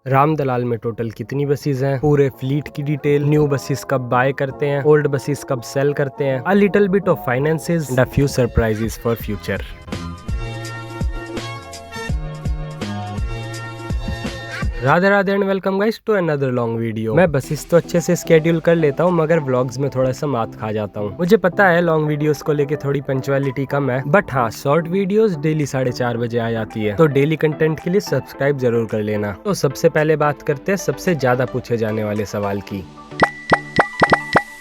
राम दलाल में टोटल कितनी बसेस हैं, पूरे फ्लीट की डिटेल, न्यू बसेस कब बाय करते हैं, ओल्ड बसेस कब सेल करते हैं, a little bit of finances and a few surprises for future. Radhe Radhe and welcome guys to another long video. मैं बसेस तो अच्छे से स्केड्यूल कर लेता हूँ मगर व्लॉग्स में थोड़ा सा मात खा जाता हूँ। मुझे पता है लॉन्ग वीडियोस को लेके थोड़ी पंक्चुअलिटी कम है, बट हाँ शॉर्ट वीडियोस डेली 4:30 बजे आ जाती है, तो डेली कंटेंट के लिए सब्सक्राइब जरूर कर लेना। तो सबसे पहले बात करते हैं सबसे ज्यादा पूछे जाने वाले सवाल की,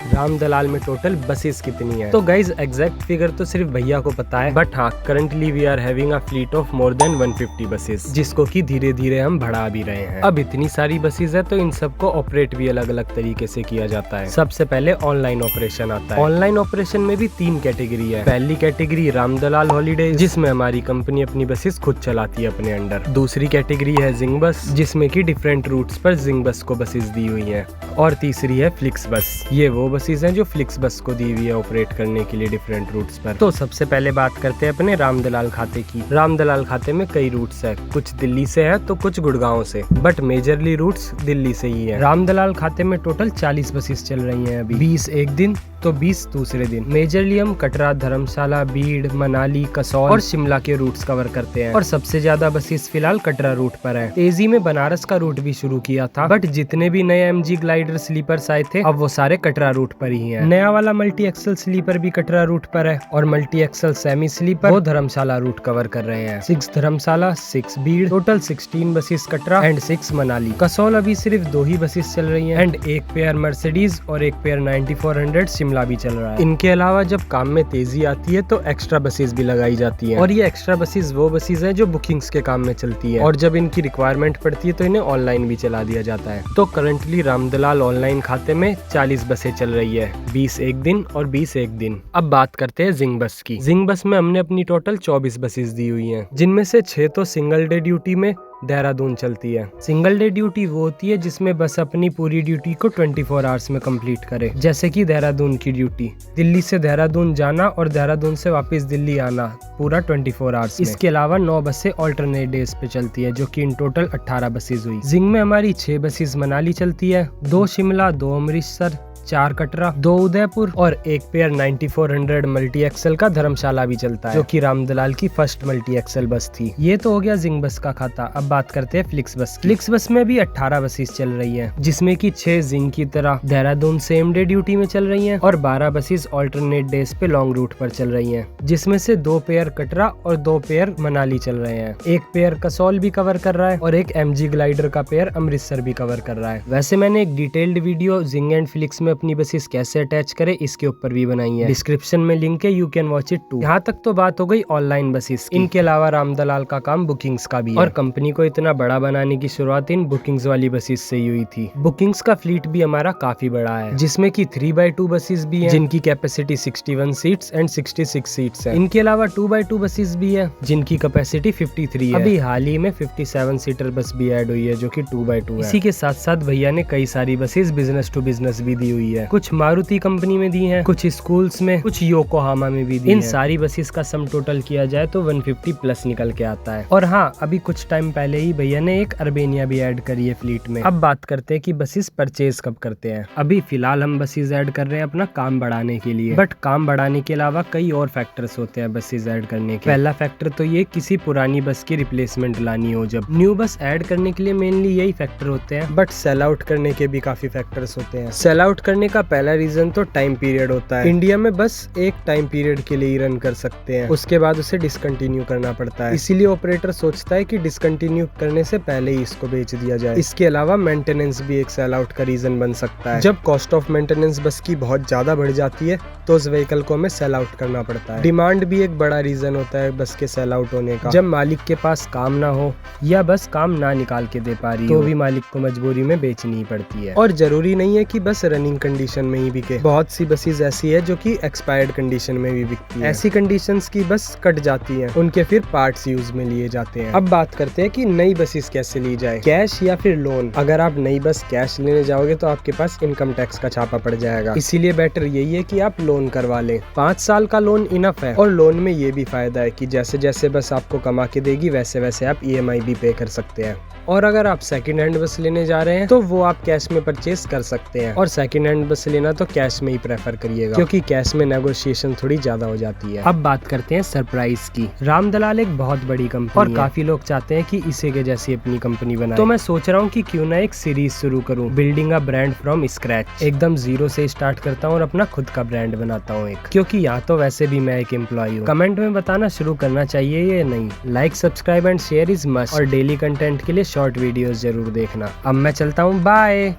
राम दलाल में टोटल बसेस कितनी है। तो गाइज एग्जैक्ट फिगर तो सिर्फ भैया को पता है, बट हाँ currently we are having a fleet of more than 150 buses, जिसको कि धीरे धीरे हम बढ़ा भी रहे हैं। अब इतनी सारी बसेस है तो इन सबको ऑपरेट भी अलग अलग तरीके से किया जाता है। सबसे पहले ऑनलाइन ऑपरेशन आता है। ऑनलाइन ऑपरेशन में भी 3 कैटेगरी है। पहली कैटेगरी राम दलाल हॉलीडे, जिसमें हमारी कंपनी अपनी बसेस खुद चलाती है अपने अंडर। दूसरी कैटेगरी है जिंग बस, जिसमें की डिफरेंट रूट्स पर जिंग बस को बसेस दी हुई है। और तीसरी है फ्लिक्स बस, ये वो बसेस हैं जो फ्लिक्स बस को दी हुई है ऑपरेट करने के लिए डिफरेंट रूट्स पर। तो सबसे पहले बात करते हैं अपने राम दलाल खाते की। राम दलाल खाते में कई रूट्स है, कुछ दिल्ली से है तो कुछ गुड़गांव से, बट मेजरली रूट्स दिल्ली से ही है। राम दलाल खाते में टोटल 40 बसेस चल रही हैं अभी, 20 एक दिन तो 20 दूसरे दिन। मेजरली हम कटरा, धर्मशाला, बीड़, मनाली, कसौल और शिमला के रूट्स कवर करते हैं, और सबसे ज्यादा बसेस फिलहाल कटरा रूट पर है। तेजी में बनारस का रूट भी शुरू किया था, बट जितने भी नए MG ग्लाइडर स्लीपर्स आए थे अब वो सारे कटरा रूट पर ही हैं। नया वाला मल्टी एक्सल स्लीपर भी कटरा रूट पर है, और मल्टी एक्सल सेमी स्लीपर वो धर्मशाला रूट कवर कर रहे हैं। 6 Dharamshala, 6 Bir, total 16 buses Katra and 6 Manali. Kasol अभी सिर्फ 2 ही बसेस चल रही हैं, एंड एक पेयर मर्सिडीज और एक पेयर 9400 शिमला भी चल रहा है। इनके अलावा जब काम में तेजी आती है तो एक्स्ट्रा बसेस भी लगाई जाती हैं, और ये एक्स्ट्रा बसेस वो बसेस हैं जो बुकिंग्स के काम में चलती है, और जब इनकी रिक्वायरमेंट पड़ती है तो इन्हें ऑनलाइन भी चला दिया जाता है। तो करंटली राम दलाल ऑनलाइन खाते में 40 बसें चल रही है, 20 एक दिन और 20 एक दिन। अब बात करते हैं जिंग बस की। जिंग बस में हमने अपनी टोटल 24 बसेस दी हुई हैं, जिनमें से 6 तो सिंगल डे ड्यूटी में देहरादून चलती है। सिंगल डे ड्यूटी वो होती है जिसमें बस अपनी पूरी ड्यूटी को 24 आवर्स में कंप्लीट करे, जैसे कि देहरादून की ड्यूटी, दिल्ली से देहरादून जाना और देहरादून से वापस दिल्ली आना, पूरा 24 आवर्स में। इसके अलावा 9 बसें ऑल्टरनेट डेज पे चलती है, जो कि इन टोटल 18 बसेस हुई। जिंग में हमारी 6 बसेस मनाली चलती है, 2 शिमला, 2 अमृतसर, 4 कटरा, 2 उदयपुर और एक पेयर 9400 मल्टी एक्सल का धर्मशाला भी चलता है, जो कि राम दलाल की फर्स्ट मल्टी एक्सल बस थी। ये तो हो गया जिंग बस का खाता। अब बात करते हैं फ्लिक्स बस की। फ्लिक्स बस में भी 18 बसेस चल रही हैं, जिसमें कि 6 जिंग की तरह देहरादून सेम डे ड्यूटी में चल रही हैं, और 12 बसेस ऑल्टरनेट डेज पे लॉन्ग रूट पर चल रही हैं, जिसमें से 2 पेयर कटरा और 2 पेयर मनाली चल रहे हैं। एक पेयर कसौल भी कवर कर रहा है, और एक MG ग्लाइडर का पेयर अमृतसर भी कवर कर रहा है। वैसे मैंने एक detailed video Zing and Flix में अपनी बसेस कैसे अटैच करें इसके ऊपर भी बनाई है, डिस्क्रिप्शन में लिंक है, you can watch it too. यहाँ तक तो बात हो गई ऑनलाइन बसेस की। इनके अलावा राम दलाल का काम बुकिंग्स का भी है, और कंपनी को इतना बड़ा बनाने की शुरुआत इन बुकिंग्स वाली बसेस से ही हुई थी। बुकिंग्स का फ्लीट भी हमारा काफी बड़ा है, जिसमें की 3x2 बसेस भी है, जिनकी कैपेसिटी 61 सीट्स एंड 66 सीट्स है। इनके अलावा 2x2 बसेस भी है, जिनकी कैपेसिटी 53 है। अभी हाल ही में 57 सीटर बस भी ऐड हुई है, जो कि 2x2 है। इसी के साथ साथ भैया ने कई सारी बसेस बिजनेस टू बिजनेस भी दी हुई है, कुछ मारुति कंपनी में दी हैं, कुछ स्कूल्स में, कुछ योकोहामा में भी दी। इन सारी बसेस का सम टोटल किया जाए तो 150 प्लस निकल के आता है। और हाँ अभी कुछ टाइम पहले ही भैया ने एक अर्बेनिया भी ऐड करी है फ्लीट में। अब बात करते हैं कि बसेस परचेज कब करते हैं। अभी फिलहाल हम बसेस ऐड कर रहे हैं अपना काम बढ़ाने के लिए, बट काम बढ़ाने के अलावा कई और फैक्टर्स होते हैं बसेस ऐड करने के। पहला फैक्टर तो ये किसी पुरानी बस की रिप्लेसमेंट लानी हो। जब न्यू बस ऐड करने के लिए मेनली यही फैक्टर होते हैं, बट सेल आउट करने के भी काफी फैक्टर्स होते हैं। सेल आउट करने का पहला रीजन तो टाइम पीरियड होता है। इंडिया में बस एक टाइम पीरियड के लिए ही रन कर सकते हैं, उसके बाद उसे डिसकंटिन्यू करना पड़ता है। इसीलिए ऑपरेटर सोचता है कि डिसकंटिन्यू करने से पहले ही इसको बेच दिया जाए। इसके अलावा मेंटेनेंस भी एक सेल आउट का रीजन बन सकता है। जब कॉस्ट ऑफ मेंटेनेंस बस की बहुत ज्यादा बढ़ जाती है तो उस व्हीकल को हमें सेल आउट करना पड़ता है। डिमांड भी एक बड़ा रीजन होता है बस के सेल आउट होने का। जब मालिक के पास काम ना हो या बस काम ना निकाल के दे पा रही तो भी मालिक को मजबूरी में बेचनी पड़ती है। और जरूरी नहीं है कि बस रनिंग कंडीशन में ही बिके, बहुत सी बसेस ऐसी है जो कि एक्सपायर्ड कंडीशन में भी बिकती है। ऐसी कंडीशंस की बस कट जाती हैं, उनके फिर पार्ट्स यूज में लिए जाते हैं। अब बात करते हैं कि नई बसेस कैसे ली जाए, कैश या फिर लोन। अगर आप नई बस कैश लेने जाओगे तो आपके पास इनकम टैक्स का छापा पड़ जाएगा, इसीलिए बेटर यही है कि आप लोन करवा लें। 5 साल का लोन इनफ है, और लोन में ये भी फायदा है कि जैसे जैसे बस आपको कमा के देगी वैसे वैसे आप EMI भी पे कर सकते हैं। और अगर आप सेकंड हैंड बस लेने जा रहे हैं तो वो आप कैश में परचेज कर सकते हैं, और सेकंड हैंड बस लेना तो कैश में ही प्रेफर करिएगा, क्योंकि कैश में नेगोशिएशन थोड़ी ज्यादा हो जाती है। अब बात करते हैं सरप्राइज की। राम दलाल एक बहुत बड़ी कंपनी और काफी लोग चाहते हैं कि इसी के जैसी अपनी कंपनी बनाए, तो मैं सोच रहा हूँ कि क्यों ना एक सीरीज शुरू करूँ, building a brand from scratch. एकदम जीरो से स्टार्ट करता हूँ और अपना खुद का ब्रांड बनाता हूँ एक, क्योंकि यहाँ तो वैसे भी मैं एक एम्प्लॉय हूँ। कमेंट में बताना शुरू करना चाहिए या नहीं। Like, subscribe and share is must, और डेली कंटेंट के लिए शॉर्ट वीडियोस जरूर देखना। अब मैं चलता हूँ, बाय।